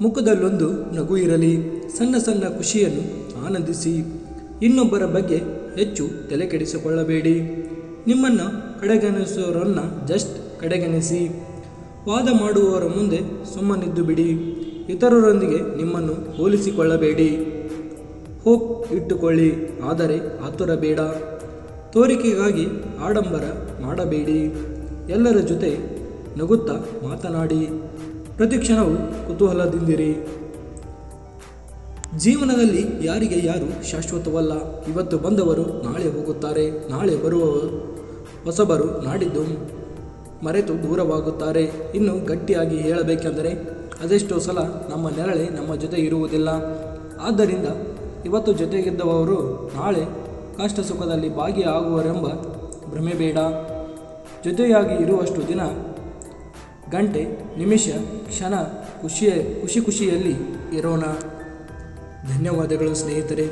ಮುಖದಲ್ಲೊಂದು ನಗು ಇರಲಿ. ಸಣ್ಣ ಸಣ್ಣ ಖುಷಿಯನ್ನು ಆನಂದಿಸಿ. ಇನ್ನೊಬ್ಬರ ಬಗ್ಗೆ ಹೆಚ್ಚು ತಲೆಕೆಡಿಸಿಕೊಳ್ಳಬೇಡಿ. ನಿಮ್ಮನ್ನು ಕಡೆಗಣಿಸುವವರನ್ನು ಜಸ್ಟ್ ಕಡೆಗಣಿಸಿ. ವಾದ ಮಾಡುವವರ ಮುಂದೆ ಸುಮ್ಮನಿದ್ದು ಬಿಡಿ. ಇತರರೊಂದಿಗೆ ನಿಮ್ಮನ್ನು ಹೋಲಿಸಿಕೊಳ್ಳಬೇಡಿ. ಹೋಪ್ ಇಟ್ಟುಕೊಳ್ಳಿ, ಆದರೆ ಆತುರ ಬೇಡ. ತೋರಿಕೆಗಾಗಿ ಆಡಂಬರ ಮಾಡಬೇಡಿ. ಎಲ್ಲರ ಜೊತೆ ನಗುತ್ತಾ ಮಾತನಾಡಿ. ಪ್ರತಿಕ್ಷಣವೂ ಕುತೂಹಲದಿಂದಿರಿ. ಜೀವನದಲ್ಲಿ ಯಾರಿಗೆ ಯಾರು ಶಾಶ್ವತವಲ್ಲ. ಇವತ್ತು ಬಂದವರು ನಾಳೆ ಹೋಗುತ್ತಾರೆ. ನಾಳೆ ಬರುವವರು ಹೊಸಬರು ನಾಡಿದ್ದು ಮರೆತು ದೂರವಾಗುತ್ತಾರೆ. ಇನ್ನು ಗಟ್ಟಿಯಾಗಿ ಹೇಳಬೇಕೆಂದರೆ ಅದೆಷ್ಟೋ ಸಲ ನಮ್ಮ ನೆರಳೆ ನಮ್ಮ ಜೊತೆ ಇರುವುದಿಲ್ಲ. ಆದ್ದರಿಂದ ಇವತ್ತು ಜೊತೆಗಿದ್ದವರು ನಾಳೆ ಕಷ್ಟ ಸುಖದಲ್ಲಿ ಭಾಗಿಯಾಗುವರೆಂಬ ಭ್ರಮೆ ಬೇಡ. ಜೊತೆಯಾಗಿ ಇರುವಷ್ಟು ದಿನ, ಗಂಟೆ, ನಿಮಿಷ, ಕ್ಷಣ ಖುಷಿಯಲ್ಲಿ ಇರೋಣ. ಧನ್ಯವಾದಗಳು ಸ್ನೇಹಿತರೆ.